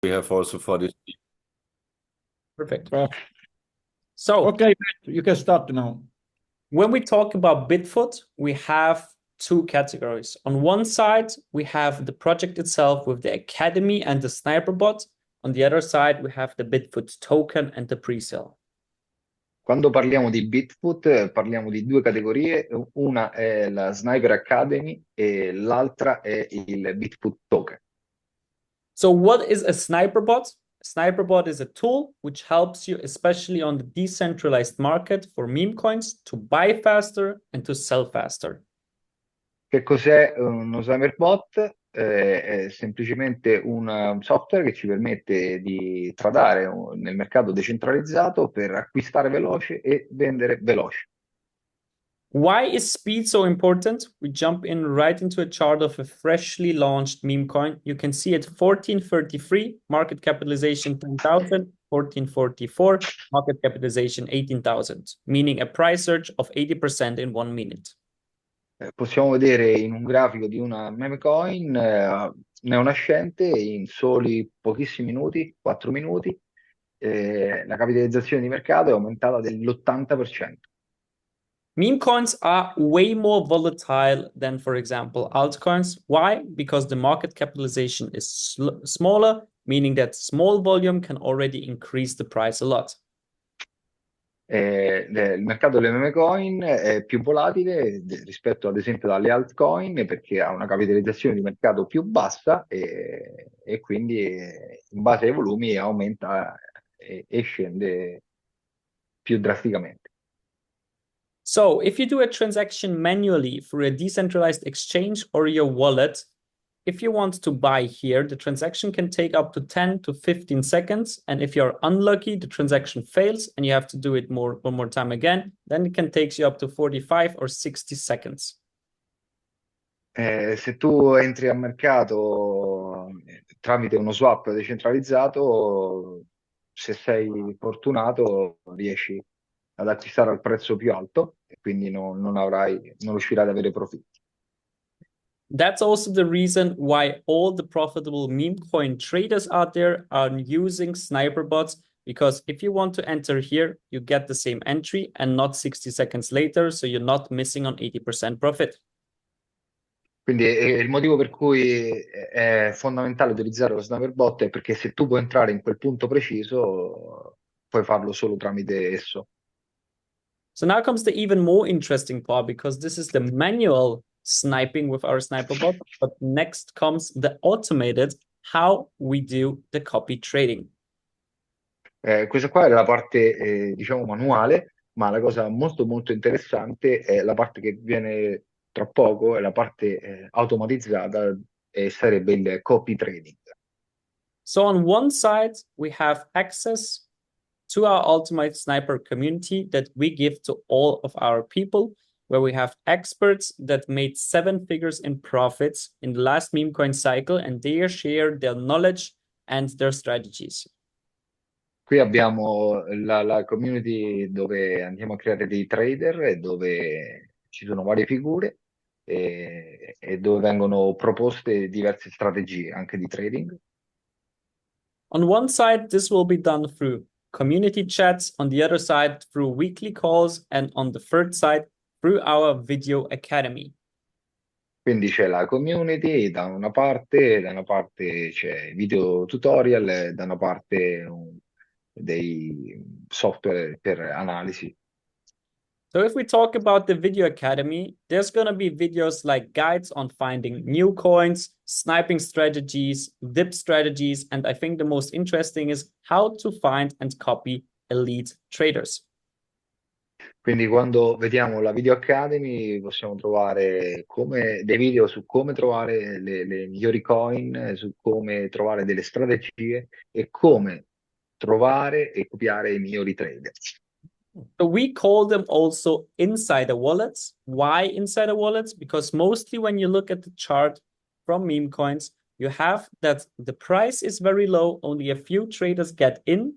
we have also for this. Perfect. Well, So, okay, you can start now. when we talk about BitFoot, we have two categories. On one side, we have the project itself with the Academy and the Sniper bot. On the other side, we have the BitFoot token and the pre-sale. Quando parliamo di BitFoot parliamo di due categorie, una è la Sniper Academy e l'altra è il BitFoot Token. So what is a Sniper bot? A Sniper bot is a tool which helps you, especially on the decentralized market for meme coins, to buy faster and to sell faster. Che cos'è uno Sniper Bot? È semplicemente un software che ci permette di tradare nel mercato decentralizzato per acquistare veloce e vendere veloce. Why is speed so important? We jump in right into a chart of a freshly launched meme coin. You can see at 1433, market capitalization 10,000, 1444, market capitalization 18,000, meaning a price surge of 80% in 1 minute. Possiamo vedere in un grafico di una Memecoin neonascente in soli pochissimi minuti, 4 minuti, la capitalizzazione di mercato è aumentata dell'80%. Meme coins are way more volatile than, for example, altcoins. Why? Because the market capitalization is smaller, meaning that small volume can already increase the price a lot. Il mercato delle meme coin è più volatile rispetto ad esempio alle altcoin perché ha una capitalizzazione di mercato più bassa e quindi in base ai volumi aumenta e scende più drasticamente. So if you do a transaction manually through a decentralized exchange or your wallet, if you want to buy here, the transaction can take up to 10 to 15 seconds. And if you're unlucky, the transaction fails and you have to do it one more time again, then it can take you up to 45 or 60 seconds. Se tu entri al mercato tramite uno swap decentralizzato, se sei fortunato riesci ad acquistare al prezzo più alto e quindi non riuscirai ad avere profitti. That's also the reason why all the profitable meme coin traders out there are using Sniper bots, because if you want to enter here, you get the same entry and not 60 seconds later, so you're not missing on 80% profit. Quindi il motivo per cui è fondamentale utilizzare lo Sniper Bot è perché se tu puoi entrare in quel punto preciso, puoi farlo solo tramite esso. So now comes the even more interesting part, because this is the manual sniping with our Sniper bot, but next comes the automated, how we do the copy trading. Questa qua è la parte, diciamo, manuale, ma la cosa molto molto interessante è la parte che viene tra poco, è la parte automatizzata e sarebbe il copy trading. So on one side, we have access to our Ultimate Sniper community that we give to all of our people, where we have experts that made 7 figures in profits in the last meme coin cycle, and they share their knowledge and their strategies. Qui abbiamo la community dove andiamo a creare dei trader e dove ci sono varie figure e dove vengono proposte diverse strategie anche di trading. On one side, this will be done through community chats, on the other side through weekly calls, and on the third side through our video academy. Quindi c'è la community da una parte c'è video tutorial, da una parte dei software per analisi. So if we talk about the video academy, there's going to be videos like guides on finding new coins, sniping strategies, dip strategies, and I think the most interesting is how to find and copy elite traders. Quindi quando vediamo la Video Academy possiamo trovare dei video su come trovare le migliori coin, su come trovare delle strategie e come trovare e copiare i migliori trader. So we call them also insider wallets. Why insider wallets? Because mostly when you look at the chart from meme coins, you have that the price is very low, only a few traders get in,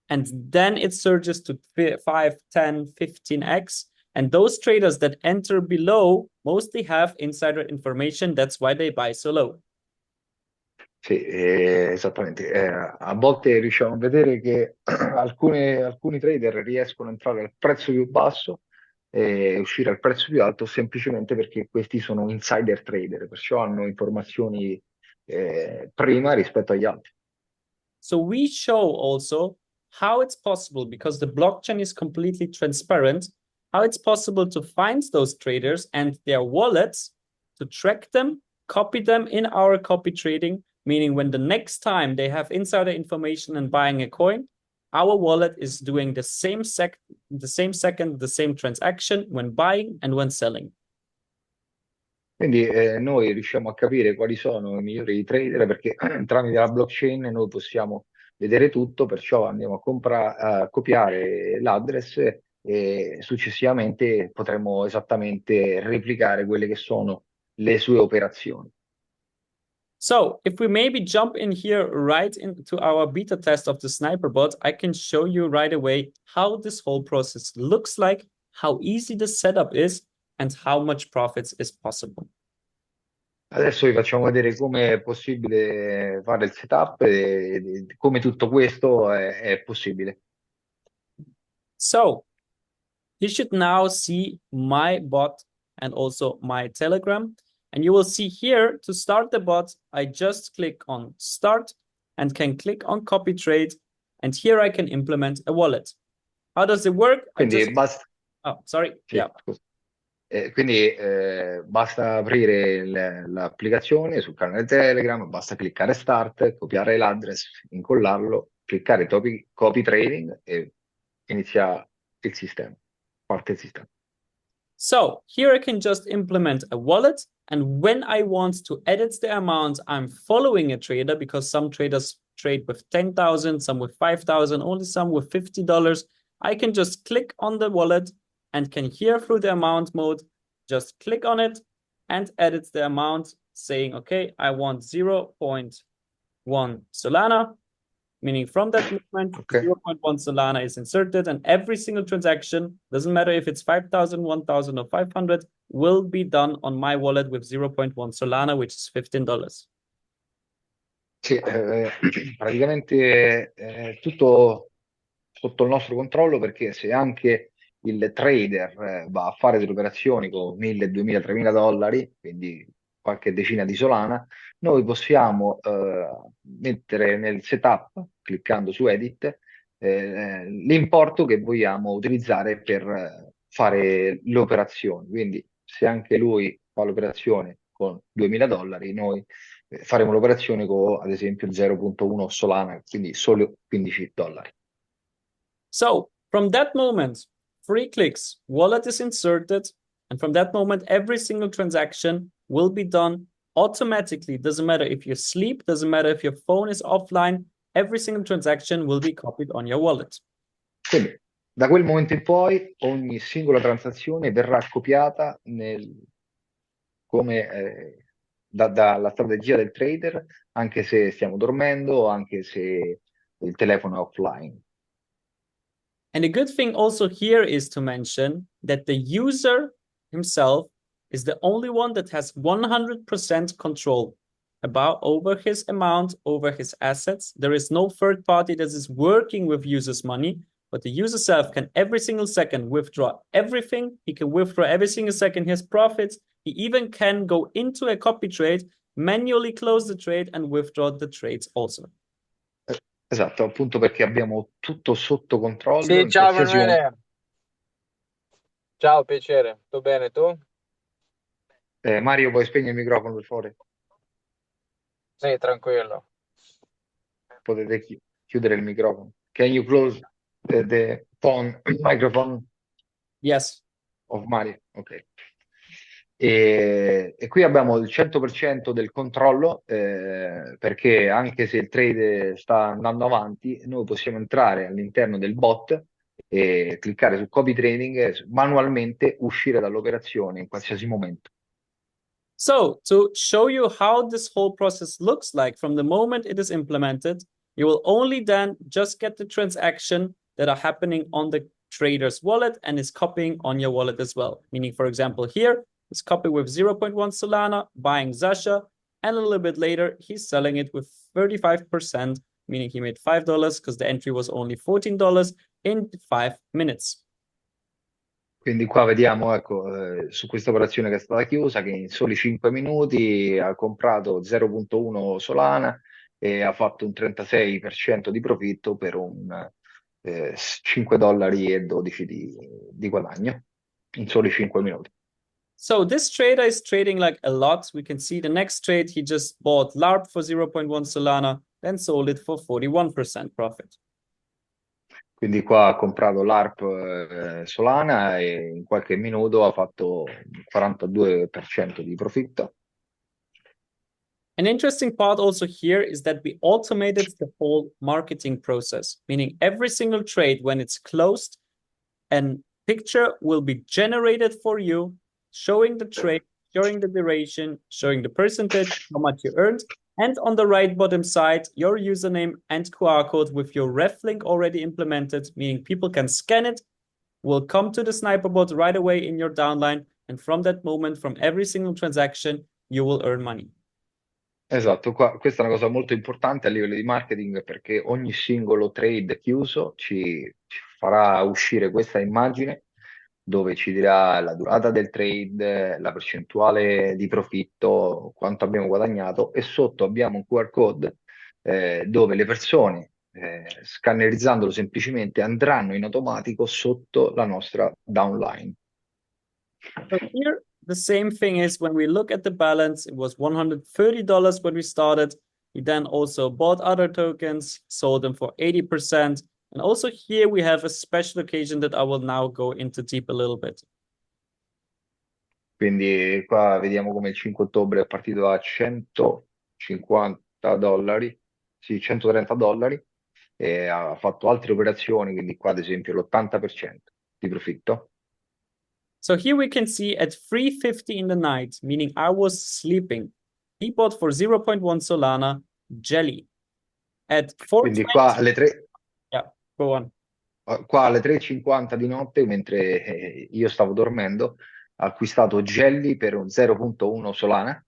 and then it surges to 5, 10, 15x. And those traders that enter below mostly have insider information. That's why they buy so low. Sì, esattamente. A volte riusciamo a vedere che alcuni trader riescono a entrare al prezzo più basso e uscire al prezzo più alto semplicemente perché questi sono insider trader, perciò hanno informazioni prima rispetto agli altri. So we show also how it's possible, because the blockchain is completely transparent, how it's possible to find those traders and their wallets, to track them, copy them in our copy trading, meaning when the next time they have insider information and buying a coin, our wallet is doing the same second, the same transaction when buying and when selling. Quindi noi riusciamo a capire quali sono i migliori trader perché tramite la blockchain noi possiamo vedere tutto, perciò andiamo a copiare l'address e successivamente potremo esattamente replicare quelle che sono le sue operazioni. So if we maybe jump in here right into our beta test of the sniper bot, I can show you right away how this whole process looks like, how easy the setup is, and how much profits is possible. Adesso vi facciamo vedere come è possibile fare il setup e come tutto questo è possibile. So you should now see my bot and also my Telegram. And you will see here, to start the bot, I just click on start and can click on copy trade. And here I can implement a wallet. How does it work? Quindi basta. Oh, sorry. Sì, Yeah. scusa. Quindi basta aprire l'applicazione sul canale Telegram, basta cliccare Start, copiare l'address, incollarlo, cliccare copy trading e inizia il sistema, parte il sistema. So here I can just implement a wallet. And when I want to edit the amount, I'm following a trader, because some traders trade with 10,000, some with 5,000, only some with $50. I can just click on the wallet and can here through the amount mode, just click on it and edit the amount, saying, okay, I want 0.1 Solana, meaning from that movement, Okay. 0.1 Solana is inserted, and every single transaction, doesn't matter if it's 5,000, 1,000, or 500, will be done on my wallet with 0.1 Solana, which is $15. Sì, praticamente è tutto sotto il nostro controllo, perché se anche il trader va a fare delle operazioni con 1.000, 2.000, 3.000 dollari, quindi qualche decina di Solana, noi possiamo mettere nel setup, cliccando su Edit, l'importo che vogliamo utilizzare per fare le operazioni. Quindi se anche lui fa l'operazione con 2.000 dollari, noi faremo l'operazione con, ad esempio, 0.1 Solana, quindi solo 15 dollari. So from that moment, 3 clicks, wallet is inserted, and from that moment, every single transaction will be done automatically. Doesn't matter if you sleep, doesn't matter if your phone is offline, every single transaction will be copied on your wallet. Quindi, da quel momento in poi, ogni singola transazione verrà copiata come dalla strategia del trader, anche se stiamo dormendo, anche se il telefono è offline. And a good thing also here is to mention that the user himself is the only one that has 100% control over his amount, over his assets. There is no third party that is working with users' money, but the user self can every single second withdraw everything. He can withdraw every single second his profits. He even can go into a copy trade, manually close the trade, and withdraw the trades also. Esatto, appunto perché abbiamo tutto sotto controllo. Sì, ciao Emanuele. Ciao, piacere. Tutto bene, tu? Mario, puoi spegnere il microfono per favore? Sì, tranquillo. Potete chiudere il microfono. Can you close the phone microphone? Yes. Of Mario, ok. E qui abbiamo il 100% del controllo, perché anche se il trade sta andando avanti, noi possiamo entrare all'interno del bot e cliccare su copy trading e manualmente uscire dall'operazione in qualsiasi momento. So to show you how this whole process looks like from the moment it is implemented, you will only then just get the transaction that are happening on the trader's wallet and is copying on your wallet as well. Meaning, for example, here, it's copy with 0.1 Solana, buying Zasha, And a little bit later, he's selling it with 35%, meaning he made $5 because the entry was only $14 in 5 minutes. Quindi qua vediamo, ecco, su questa operazione che è stata chiusa, che in soli 5 minuti ha comprato 0,1 Solana e ha fatto un 36% di profitto per un $5,12 di guadagno in soli 5 minuti. So this trader is trading like a lot. We can see the next trade, he just bought LARP for 0.1 Solana, then sold it for 41% profit. Quindi qua ha comprato l'ARP Solana e in qualche minuto ha fatto il 42% di profitto. An interesting part also here is that we automated the whole marketing process, meaning every single trade, when it's closed, a picture will be generated for you, showing the trade, showing the duration, showing the percentage, how much you earned, and on the right bottom side, your username and QR code with your ref link already implemented, meaning people can scan it, will come to the sniper bot right away in your downline, and from that moment, from every single transaction, you will earn money. Esatto, questa è una cosa molto importante a livello di marketing perché ogni singolo trade chiuso ci farà uscire questa immagine dove ci dirà la durata del trade, la percentuale di profitto, quanto abbiamo guadagnato e sotto abbiamo un QR code dove le persone, scannerizzandolo semplicemente, andranno in automatico sotto la nostra downline. So here, the same thing is when we look at the balance, it was $130 when we started. We then also bought other tokens, sold them for 80%. And also here we have a special occasion that I will now go into deep a little bit. Quindi qua vediamo come il 5 ottobre è partito a $150, sì, $130 e ha fatto altre operazioni, quindi qua ad esempio l'80% di profitto. So here we can see at 3:50 in the night, meaning I was sleeping, he bought for 0.1 Solana Jelly. At 4:20, Quindi qua alle 3, yeah, go on. qua alle 3:50 di notte, mentre io stavo dormendo, ha acquistato Jelly per un 0,1 Solana.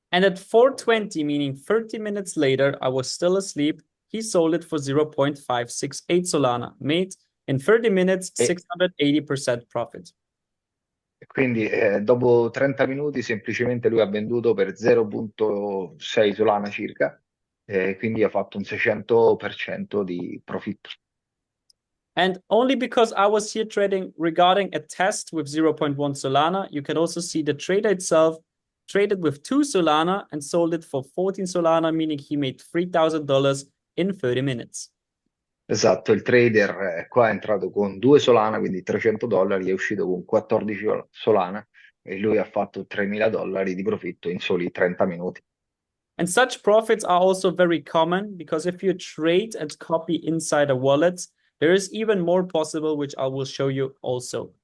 And at 4:20, meaning 30 minutes later, I was still asleep, he sold it for 0.568 Solana, made in 30 minutes, 680% profit. Quindi dopo 30 minuti semplicemente lui ha venduto per 0,6 Solana circa, quindi ha fatto un 600% di profitto. And only because I was here trading regarding a test with 0.1 Solana, you can also see the trader itself traded with 2 Solana and sold it for 14 Solana, meaning he made $3,000 in 30 minutes. Esatto, il trader qua è entrato con 2 Solana, quindi $300, è uscito con 14 Solana e lui ha fatto $3.000 di profitto in soli 30 minuti. And such profits are also very common because if you trade and copy inside a wallet, there is even more possible, which I will show you also.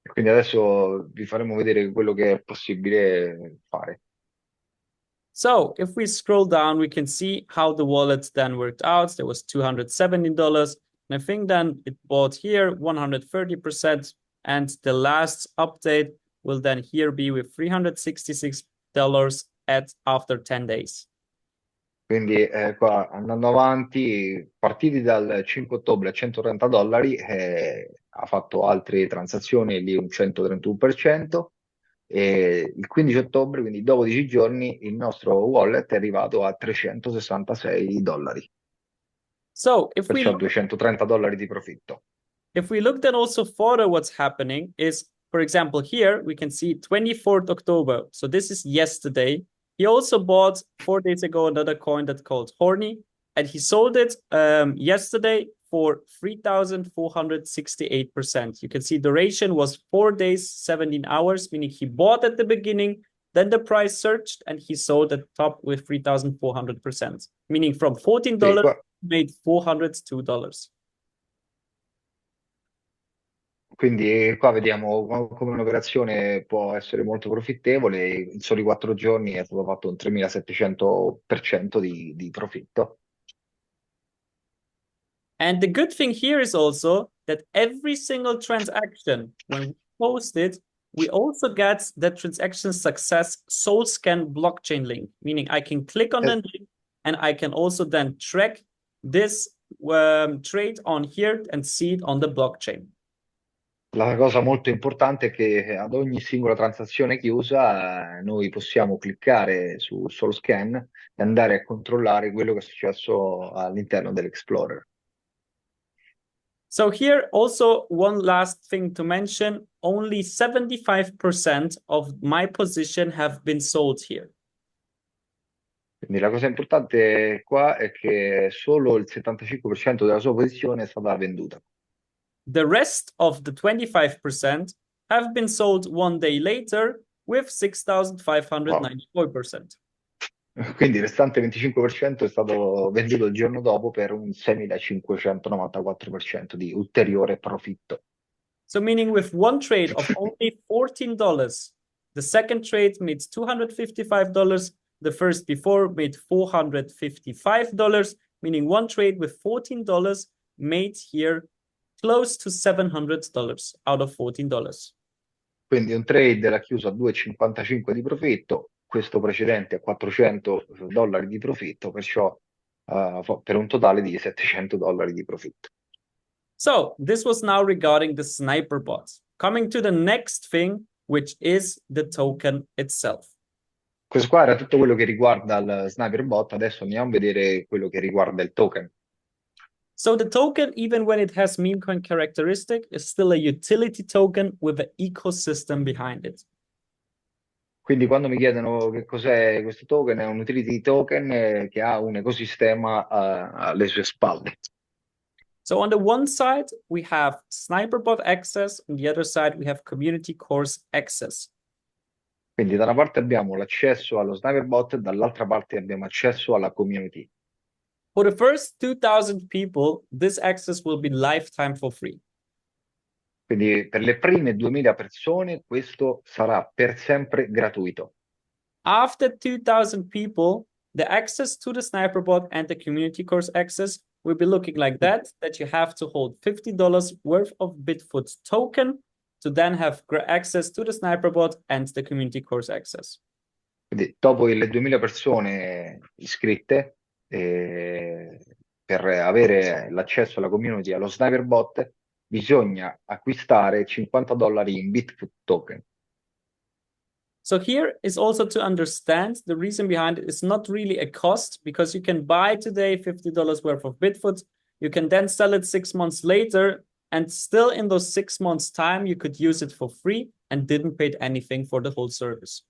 Quindi adesso vi faremo vedere quello che è possibile fare. So if we scroll down, we can see how the wallet then worked out. There was $217. And I think then it bought here 130%. And the last update will then here be with $366 after 10 days. Quindi qua andando avanti, partiti dal 5 ottobre a $130, ha fatto altre transazioni lì un 131%. E il 15 ottobre, quindi dopo 10 giorni, il nostro wallet è arrivato a $366. So if we Perciò look, $230 di profitto. if we look then also further, what's happening is, for example, here we can see 24th October. So this is yesterday. He also bought 4 days ago another coin that's called Horny, and he sold it yesterday for 3,468%. You can see duration was 4 days, 17 hours, meaning he bought at the beginning, then the price surged, and he sold at the top with 3,400%, meaning from $14 Sì, made $402. quindi qua vediamo come un'operazione può essere molto profittevole. In soli 4 giorni è stato fatto un 3.700% di profitto. And the good thing here is also that every single transaction, when we post it, we also get the transaction success soul scan blockchain link, meaning I can click on the link and I can also then track this trade on here and see it on the blockchain. La cosa molto importante è che ad ogni singola transazione chiusa noi possiamo cliccare su solo scan e andare a controllare quello che è successo all'interno dell'Explorer. So here also one last thing to mention, only 75% of my position have been sold here. Quindi la cosa importante qua è che solo il 75% della sua posizione è stata venduta. The rest of the 25% have been sold one day later with 6,594%. Quindi il restante 25% è stato venduto il giorno dopo per un 6.594% di ulteriore profitto. So meaning with one trade of only $14, the second trade made $255, the first before made $455, meaning one trade with $14 made here close to $700 out of $14. Quindi un trade l'ha chiuso a 2,55 di profitto, questo precedente a $400 di profitto, perciò per un totale di $700 di profitto. So this was now regarding the sniper bots. Coming to the next thing, which is the token itself. Questo qua era tutto quello che riguarda il sniper bot, adesso andiamo a vedere quello che riguarda il token. So the token, even when it has Memecoin characteristic, is still a utility token with an ecosystem behind it. Quindi quando mi chiedono che cos'è questo token, è un utility token che ha un ecosistema alle sue spalle. So on the one side, we have Sniperbot access. On the other side, we have community course access. Quindi da una parte abbiamo l'accesso allo sniper bot, dall'altra parte abbiamo accesso alla community. For the first 2,000 people, this access will be lifetime for free. Quindi per le prime 2000 persone questo sarà per sempre gratuito. After 2,000 people, the access to the Sniperbot and the community course access will be looking like that you have to hold $50 worth of Bitfoot token to then have access to the Sniperbot and the community course access. Quindi dopo le 2000 persone iscritte, per avere l'accesso alla community, allo Sniperbot, bisogna acquistare $50 in Bitfoot token. So here is also to understand the reason behind it is not really a cost, because you can buy today $50 worth of Bitfoot. You can then sell it 6 months later, and still in those 6 months time, you could use it for free and didn't pay anything for the whole service.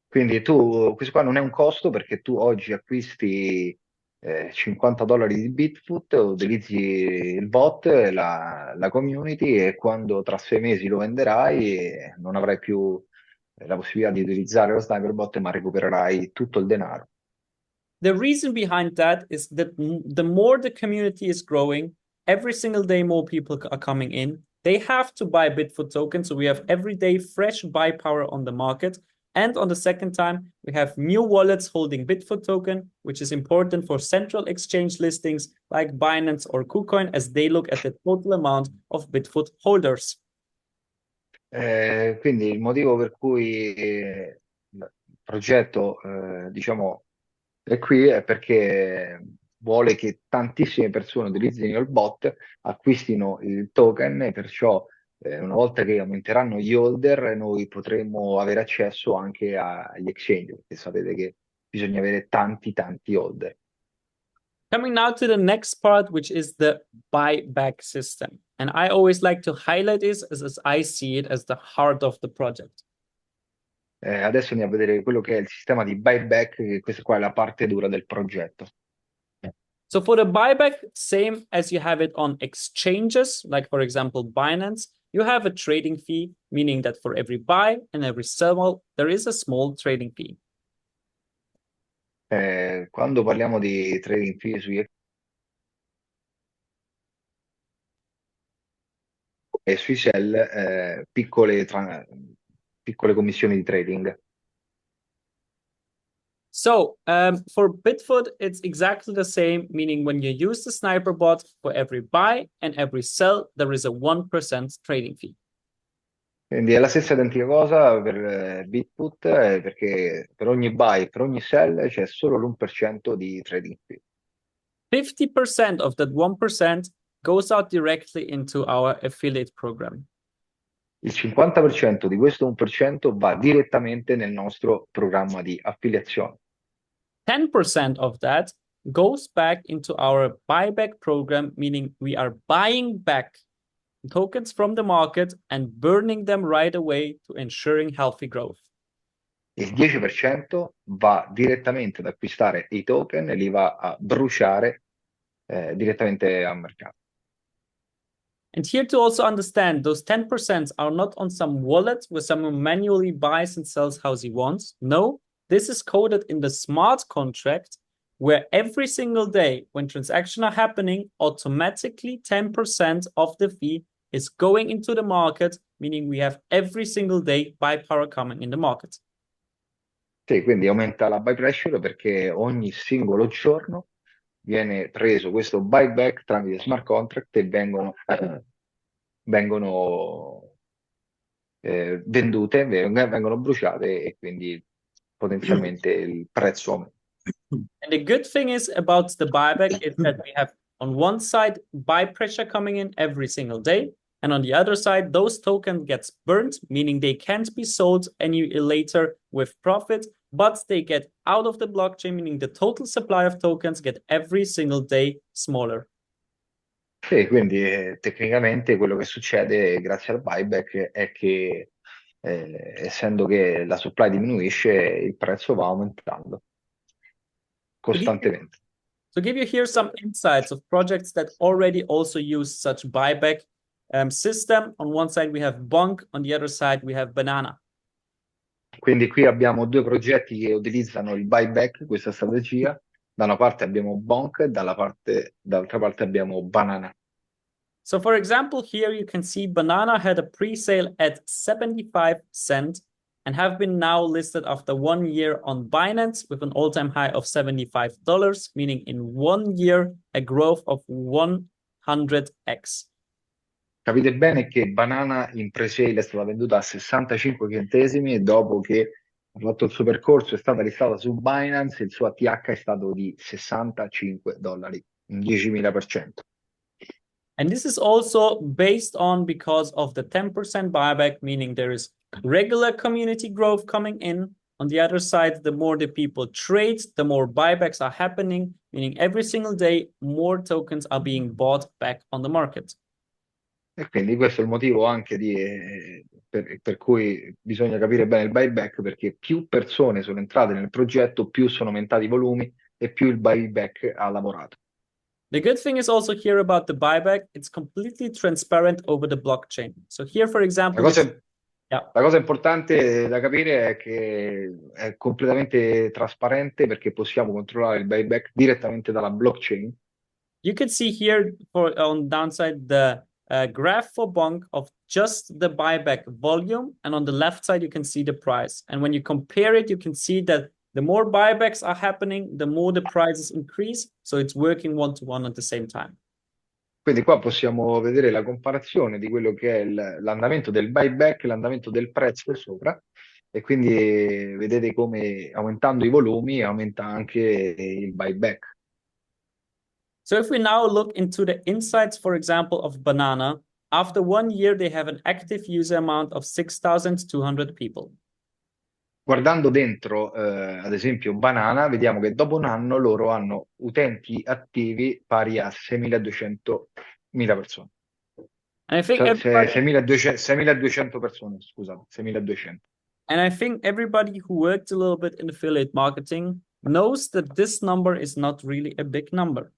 Quindi questo qua non è un costo, perché tu oggi acquisti $50 di Bitfoot, utilizzi il bot, la community, e quando tra 6 mesi lo venderai non avrai più la possibilità di utilizzare lo sniper bot, ma recupererai tutto il denaro. The reason behind that is that the more the community is growing, every single day more people are coming in. They have to buy Bitfoot tokens, so we have every day fresh buy power on the market. And on the second time, we have new wallets holding Bitfoot token, which is important for central exchange listings like Binance or KuCoin, as they look at the total amount of Bitfoot holders. Quindi il motivo per cui il progetto, diciamo, è qui è perché vuole che tantissime persone utilizzino il bot, acquistino il token, e perciò una volta che aumenteranno gli holder, noi potremo avere accesso anche agli exchange, perché sapete che bisogna avere tanti holder. Coming now to the next part, which is the buyback system. And I always like to highlight this as I see it as the heart of the project. Adesso andiamo a vedere quello che è il sistema di buyback, che questa qua è la parte dura del progetto. So for the buyback, same as you have it on exchanges, like for example, Binance, you have a trading fee, meaning that for every buy and every sell, there is a small trading fee. Quando parliamo di trading fee sui sell, piccole commissioni di trading. So for Bitfoot, it's exactly the same, meaning when you use the sniper bot, for every buy and every sell, there is a 1% trading fee. Quindi è la stessa identica cosa per BitFoot, perché per ogni buy e per ogni sell c'è solo l'1% di trading fee. 50% of that 1% goes out directly into our affiliate program. Il 50% di questo 1% va direttamente nel nostro programma di affiliazione. 10% of that goes back into our buyback program, meaning we are buying back tokens from the market and burning them right away to ensuring healthy growth. Il 10% va direttamente ad acquistare i token e li va a bruciare direttamente al mercato. And here to also understand, those 10% are not on some wallet where someone manually buys and sells how he wants. No, this is coded in the smart contract where every single day when transactions are happening, automatically 10% of the fee is going into the market, meaning we have every single day buy power coming in the market. Sì, quindi aumenta la buy pressure perché ogni singolo giorno viene preso questo buyback tramite smart contract e vengono vendute, vengono bruciate e quindi potenzialmente il prezzo aumenta. And the good thing is about the buyback is that we have on one side buy pressure coming in every single day, and on the other side those tokens gets burnt, meaning they can't be sold any later with profit, but they get out of the blockchain, meaning the total supply of tokens get every single day smaller. Sì, quindi tecnicamente quello che succede grazie al buyback è che essendo che la supply diminuisce, il prezzo va aumentando costantemente. To give you here some insights of projects that already also use such buyback system. On one side we have Bonk, on the other side we have Banana. Quindi qui abbiamo due progetti che utilizzano il buyback, questa strategia. Da una parte abbiamo Bonk, dall'altra parte abbiamo Banana. So for example, here you can see Banana had a pre-sale at 75 cents and have been now listed after 1 year on Binance with an all-time high of $75, meaning in 1 year a growth of 100x. Capite bene che Banana in pre-sale è stata venduta a 65 centesimi e dopo che ha fatto il suo percorso è stata listata su Binance, il suo ATH è stato di $65, un 10.000%. And this is also based on because of the 10% buyback, meaning there is regular community growth coming in. On the other side, the more the people trade, the more buybacks are happening, meaning every single day more tokens are being bought back on the market. E quindi questo è il motivo anche per cui bisogna capire bene il buyback, perché più persone sono entrate nel progetto, più sono aumentati i volumi e più il buyback ha lavorato. The good thing is also here about the buyback, it's completely transparent over the blockchain. So here, for example, La cosa importante da capire è che è completamente trasparente perché possiamo controllare il buyback direttamente dalla blockchain. You can see here on downside the graph for Bonk of just the buyback volume, and on the left side you can see the price. And when you compare it, you can see that the more buybacks are happening, the more the prices increase. So it's working one-to-one at the same time. Quindi qua possiamo vedere la comparazione di quello che è l'andamento del buyback e l'andamento del prezzo sopra, e quindi vedete come aumentando i volumi aumenta anche il buyback. So if we now look into the insights, for example, of Banana, after 1 year, they have an active user amount of 6,200 people. Guardando dentro, ad esempio, Banana, vediamo che dopo un anno loro hanno utenti attivi pari a 6.200.000 persone. And I think 6.200 persone, scusate, 6.200. And I think everybody who worked a little bit in affiliate marketing knows that this number is not really a big number.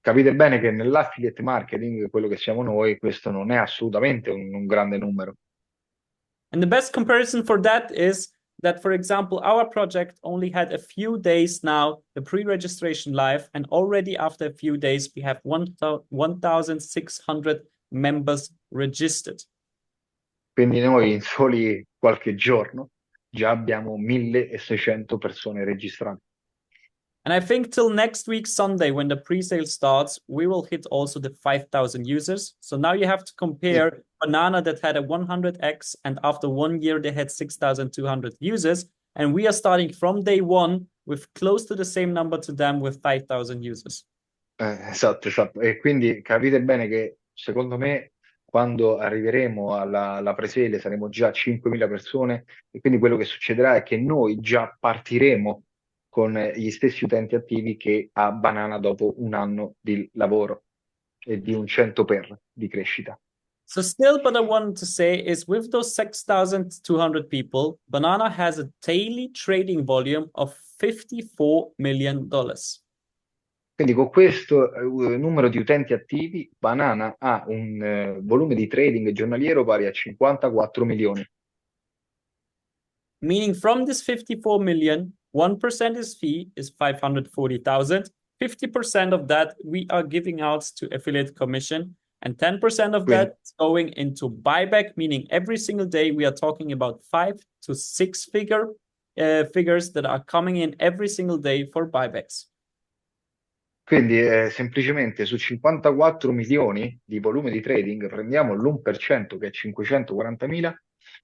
Capite bene che nell'affiliate marketing, quello che siamo noi, questo non è assolutamente un grande numero. And the best comparison for that is that, for example, our project only had a few days now, the pre-registration live, and already after a few days, we have 1,600 members registered. Quindi noi in soli qualche giorno già abbiamo 1.600 persone registrate. And I think till next week, Sunday, when the pre-sale starts, we will hit also the 5,000 users. So now you have to compare Banana that had a 100x, and after 1 year they had 6,200 users, and we are starting from day one with close to the same number to them with 5,000 users. Esatto, esatto. E quindi capite bene che secondo me quando arriveremo alla presele saremo già 5.000 persone e quindi quello che succederà è che noi già partiremo con gli stessi utenti attivi che ha Banana dopo un anno di lavoro e di un 100 di crescita. So still, what I wanted to say is with those 6,200 people, Banana has a daily trading volume of $54 million. Quindi con questo numero di utenti attivi, Banana ha un volume di trading giornaliero pari a 54 milioni. Meaning from this 54 million, 1% is fee is 540,000. 50% of that we are giving out to affiliate commission, and 10% of that is going into buyback, meaning every single day we are talking about 5 to 6 figures that are coming in every single day for buybacks. Quindi semplicemente su 54 milioni di volume di trading prendiamo l'1% che è 540.000,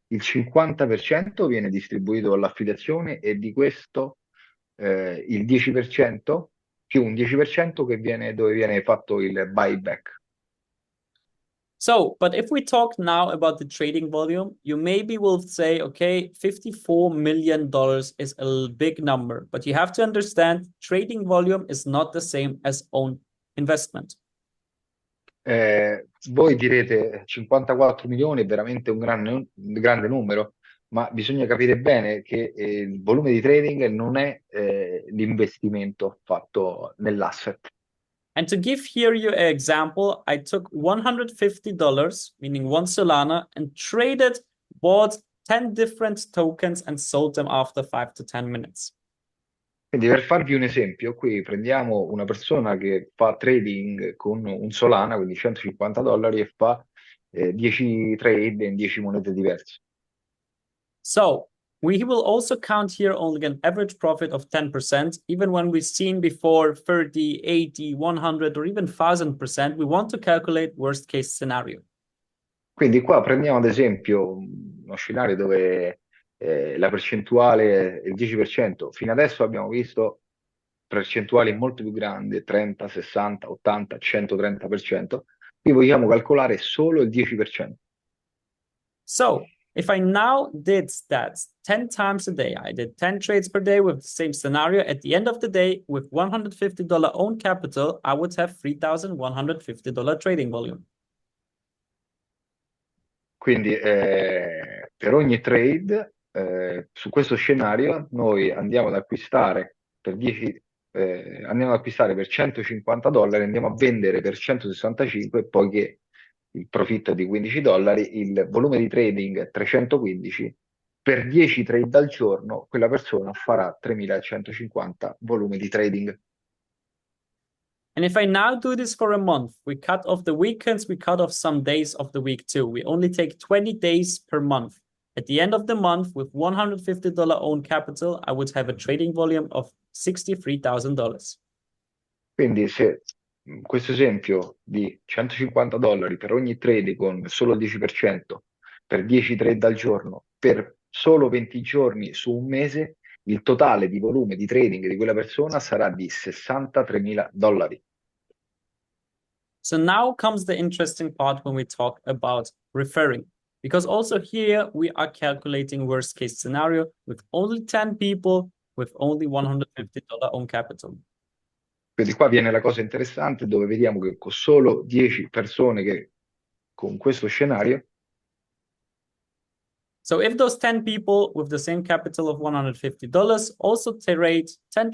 il 50% viene distribuito all'affiliazione e di questo il 10% più un 10% che viene dove viene fatto il buyback. So, but if we talk now about the trading volume, you maybe will say, okay, $54 million is a big number, but you have to understand trading volume is not the same as own investment. Voi direte 54 milioni è veramente un grande numero, ma bisogna capire bene che il volume di trading non è l'investimento fatto nell'asset. And to give here you an example, I took $150, meaning 1 Solana, and bought 10 different tokens and sold them after 5 to 10 minutes. Quindi per farvi un esempio, qui prendiamo una persona che fa trading con un Solana, quindi $150, e fa 10 trade in 10 monete diverse. So we will also count here only an average profit of 10%, even when we've seen before 30, 80, 100, or even 1,000%, we want to calculate worst case scenario. Quindi qua prendiamo ad esempio uno scenario dove la percentuale è il 10%. Fino adesso abbiamo visto percentuali molto più grandi, 30, 60, 80, 130%. Qui vogliamo calcolare solo il 10%. So if I now did that 10 times a day, I did 10 trades per day with the same scenario. At the end of the day, with $150 own capital, I would have $3,150 trading volume. Quindi per ogni trade, su questo scenario, noi andiamo ad acquistare per $150, andiamo a vendere per 165, poiché il profitto è di $15, il volume di trading è 315, per 10 trade al giorno quella persona farà 3.150 volume di trading. And if I now do this for a month, we cut off the weekends, we cut off some days of the week too. We only take 20 days per month. At the end of the month, with $150 own capital, I would have a trading volume of $63,000. Quindi se questo esempio di $150 per ogni trade con solo il 10%, per 10 trade al giorno, per solo 20 giorni su un mese, il totale di volume di trading di quella persona sarà di $63.000. So now comes the interesting part when we talk about referring, because also here we are calculating worst case scenario with only 10 people with only $150 own capital. Quindi qua viene la cosa interessante dove vediamo che con solo 10 persone che con questo scenario. So if those 10 people with the same capital of $150 also trade 10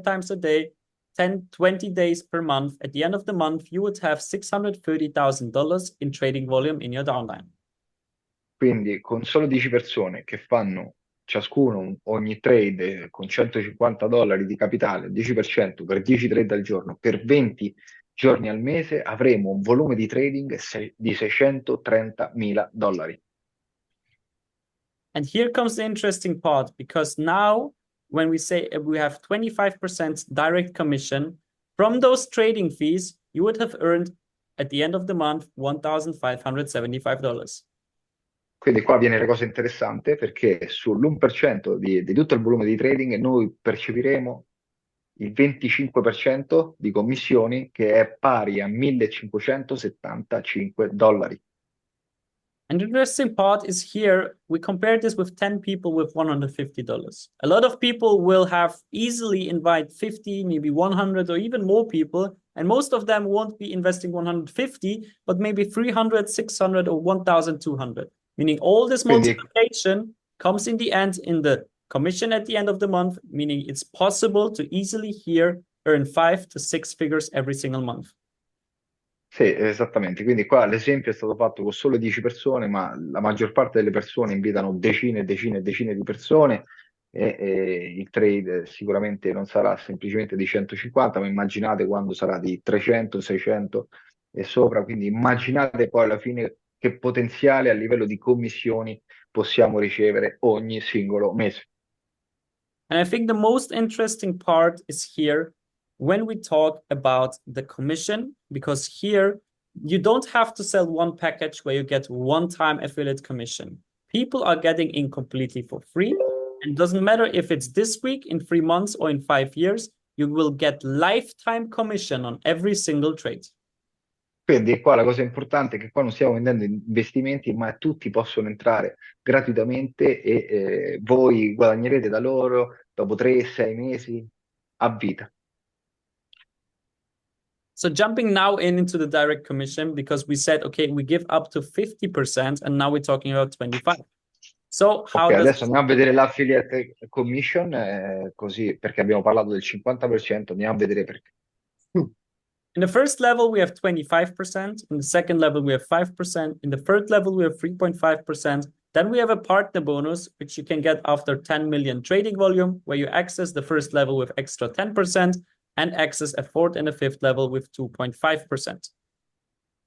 times a day, 20 days per month, at the end of the month, you would have $630,000 in trading volume in your downline. Quindi con solo 10 persone che fanno ciascuno ogni trade con $150 di capitale, 10% per 10 trade al giorno, per 20 giorni al mese, avremo un volume di trading di $630.000. And here comes the interesting part, because now when we say we have 25% direct commission, from those trading fees, you would have earned at the end of the month, $1,575. Quindi qua viene la cosa interessante perché sull'1% di tutto il volume di trading noi percepiremo il 25% di commissioni che è pari a $1.575. And the interesting part is here, we compare this with 10 people with $150. A lot of people will have easily invite 50, maybe 100 or even more people. And most of them won't be investing 150, but maybe 300, 600 or 1,200. Meaning all this Quindi, multiplication comes in the end in the commission at the end of the month, meaning it's possible to easily here earn 5 to 6 figures every single month. sì, esattamente. Quindi qua l'esempio è stato fatto con solo 10 persone, ma la maggior parte delle persone invitano decine e decine e decine di persone e il trade sicuramente non sarà semplicemente di 150, ma immaginate quando sarà di 300, 600 e sopra. Quindi immaginate poi alla fine che potenziale a livello di commissioni possiamo ricevere ogni singolo mese. And I think the most interesting part is here when we talk about the commission, because here you don't have to sell one package where you get one-time affiliate commission. People are getting in completely for free. And it doesn't matter if it's this week, in 3 months, or in 5 years, you will get lifetime commission on every single trade. Quindi qua la cosa importante è che qua non stiamo vendendo investimenti, ma tutti possono entrare gratuitamente e voi guadagnerete da loro dopo 3-6 mesi a vita. So jumping now into the direct commission, because we said, okay, we give up to 50%, and now we're talking about 25%. So how Ok, does adesso andiamo a vedere l'affiliate commission, così perché abbiamo parlato del 50%, andiamo a vedere perché. in the first level, we have 25%. In the second level, we have 5%. In the third level, we have 3.5%. Then we have a partner bonus, which you can get after 10 million trading volume, where you access the first level with extra 10% and access a fourth and a fifth level with 2.5%.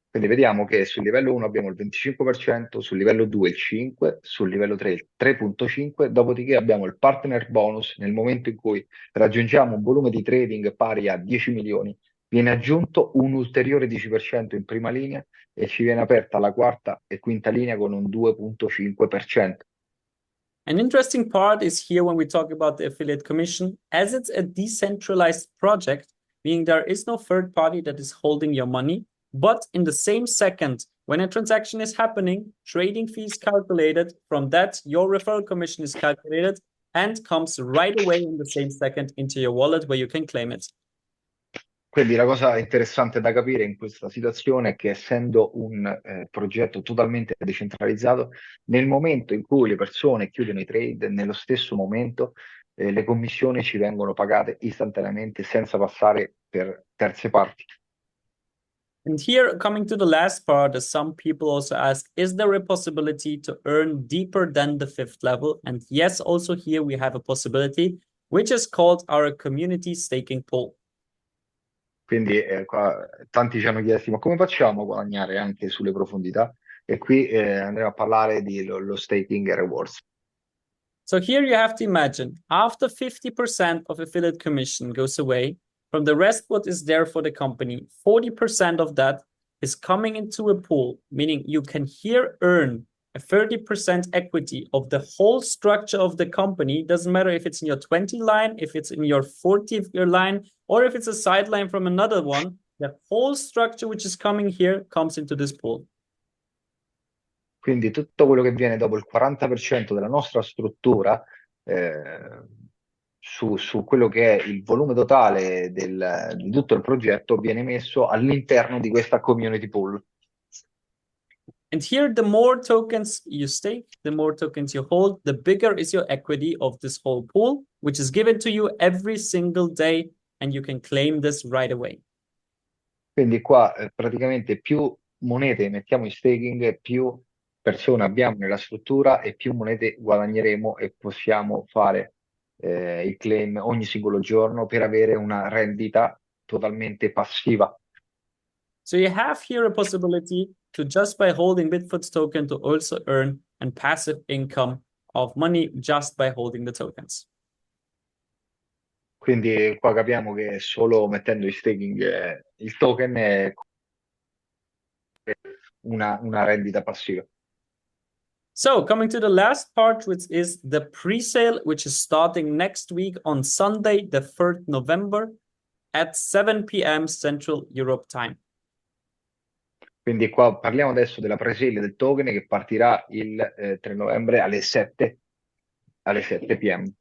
Quindi vediamo che sul livello 1 abbiamo il 25%, sul livello 2 il 5%, sul livello 3 il 3.5%, dopodiché abbiamo il partner bonus nel momento in cui raggiungiamo un volume di trading pari a 10 milioni, viene aggiunto un ulteriore 10% in prima linea e ci viene aperta la quarta e quinta linea con un 2.5%. An interesting part is here when we talk about the affiliate commission, as it's a decentralized project, meaning there is no third party that is holding your money. But in the same second, when a transaction is happening, trading fee is calculated. From that, your referral commission is calculated and comes right away in the same second into your wallet where you can claim it. Quindi la cosa interessante da capire in questa situazione è che essendo un progetto totalmente decentralizzato, nel momento in cui le persone chiudono i trade, nello stesso momento le commissioni ci vengono pagate istantaneamente senza passare per terze parti. And here, coming to the last part, as some people also ask, is there a possibility to earn deeper than the fifth level? And yes, also here we have a possibility, which is called our community staking pool. Quindi qua, tanti ci hanno chiesto, ma come facciamo a guadagnare anche sulle profondità? E qui andremo a parlare di lo staking rewards. So here you have to imagine, after 50% of affiliate commission goes away, from the rest what is there for the company, 40% of that is coming into a pool, meaning you can here earn a 30% equity of the whole structure of the company. Doesn't matter if it's in your 20 line, if it's in your 40 line, or if it's a sideline from another one, the whole structure which is coming here comes into this pool. Quindi tutto quello che viene dopo il 40% della nostra struttura su quello che è il volume totale di tutto il progetto viene messo all'interno di questa community pool. And here, the more tokens you stake, the more tokens you hold, the bigger is your equity of this whole pool, which is given to you every single day, and you can claim this right away. Quindi qua praticamente più monete mettiamo in staking, più persone abbiamo nella struttura e più monete guadagneremo e possiamo fare il claim ogni singolo giorno per avere una rendita totalmente passiva. So you have here a possibility to, just by holding Bitfoot's token, to also earn a passive income of money just by holding the tokens. Quindi qua capiamo che solo mettendo in staking il token una rendita passiva. So coming to the last part, which is the pre-sale, which is starting next week on Sunday, the 3rd November at 7 p.m. Central Europe time. Quindi qua parliamo adesso della pre-sale del token che partirà il 3 novembre alle 7 p.m.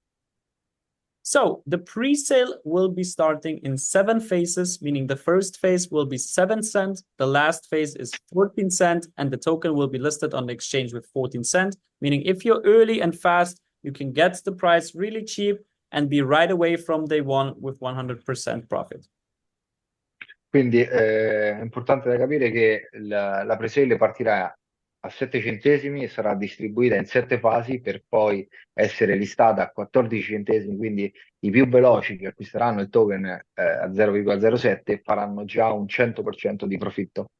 So the pre-sale will be starting in 7 phases, meaning the first phase will be 7 cents, the last phase is 14 cents, and the token will be listed on the exchange with 14 cents, meaning if you're early and fast, you can get the price really cheap and be right away from day one with 100% profit. Quindi è importante da capire che la pre-sale partirà a 7 centesimi e sarà distribuita in 7 fasi per poi essere listata a 14 centesimi, quindi i più veloci che acquisteranno il token a 0,07 faranno già un 100% di profitto.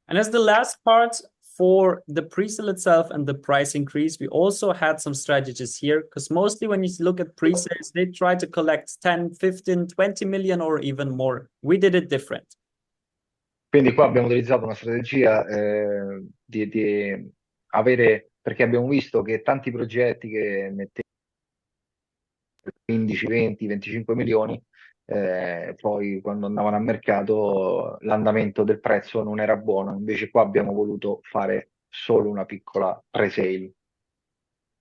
And as the last part for the pre-sale itself and the price increase, we also had some strategies here, because mostly when you look at pre-sales, they try to collect 10, 15, 20 million or even more. We did it different. Quindi qua abbiamo utilizzato una strategia di avere, perché abbiamo visto che tanti progetti che mettevano 15, 20, 25 milioni, poi quando andavano a mercato l'andamento del prezzo non era buono, invece qua abbiamo voluto fare solo una piccola pre-sale.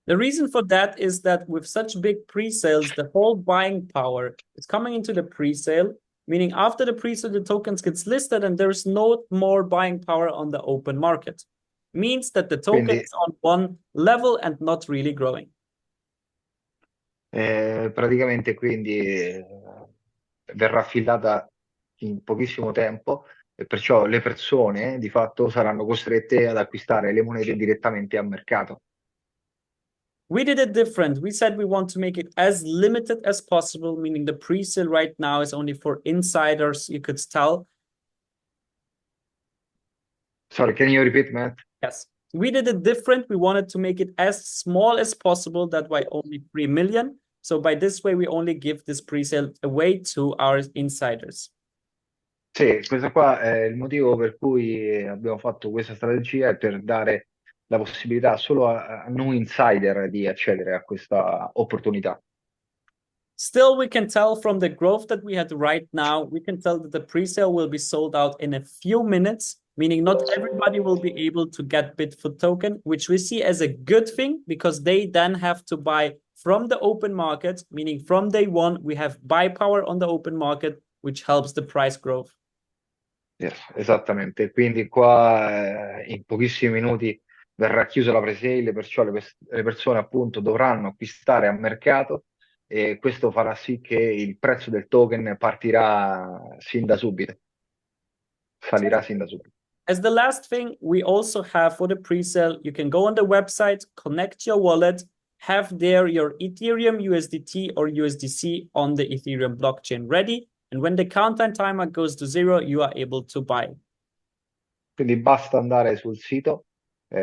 The reason for that is that with such big pre-sales, the whole buying power is coming into the pre-sale, meaning after the pre-sale, the tokens gets listed and there's no more buying power on the open market. Means that the token Quindi, is on one level and not really growing. praticamente quindi verrà affidata in pochissimo tempo e perciò le persone di fatto saranno costrette ad acquistare le monete direttamente a mercato. We did it different. We said we want to make it as limited as possible, meaning the pre-sale right now is only for insiders, you could tell. Sorry, can you repeat, Matt? Yes. We did it different. We wanted to make it as small as possible. That's why only 3 million. So by this way, we only give this pre-sale away to our insiders. Sì, questo qua è il motivo per cui abbiamo fatto questa strategia, è per dare la possibilità solo a noi insider di accedere a questa opportunità. Still, we can tell from the growth that we had right now, we can tell that the pre-sale will be sold out in a few minutes, meaning not everybody will be able to get BitFoot token, which we see as a good thing because they then have to buy from the open market, meaning from day one, we have buy power on the open market, which helps the price growth. Yes, esattamente, quindi qua in pochissimi minuti verrà chiusa la pre-sale, perciò le persone appunto dovranno acquistare a mercato e questo farà sì che il prezzo del token partirà sin da subito, salirà sin da subito. As the last thing, we also have for the pre-sale, you can go on the website, connect your wallet, have there your Ethereum, USDT, or USDC on the Ethereum blockchain ready. And when the countdown timer goes to 0, you are able to buy. Quindi basta andare sul sito,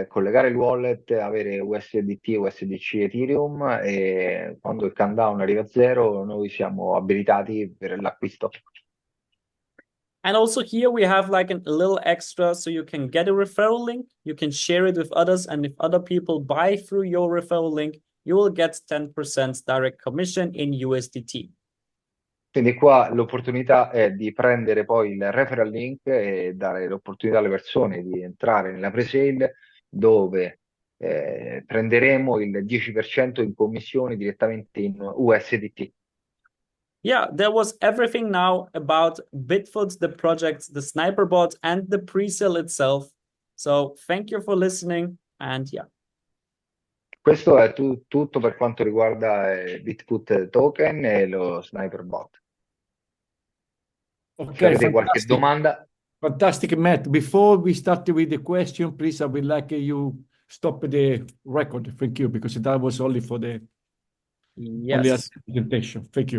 collegare il wallet, avere USDT, USDC, Ethereum e quando il countdown arriva a 0 noi siamo abilitati per l'acquisto. And also here we have like a little extra, so you can get a referral link, you can share it with others, and if other people buy through your referral link, you will get 10% direct commission in USDT. Quindi qua l'opportunità è di prendere poi il referral link e dare l'opportunità alle persone di entrare nella pre-sale dove prenderemo il 10% in commissioni direttamente in USDT. Yeah, there was everything now about BitFoot, the project, the sniper bot, and the pre-sale itself. So thank you for listening, and yeah. Questo è tutto per quanto riguarda BitFoot token e lo sniper bot. Se Okay, avete qualche fantastic. domanda, Fantastic, Matt. Before we start with the question, please, I would like you stop the record. Thank you, because that was only for the only Yes. presentation. Thank you.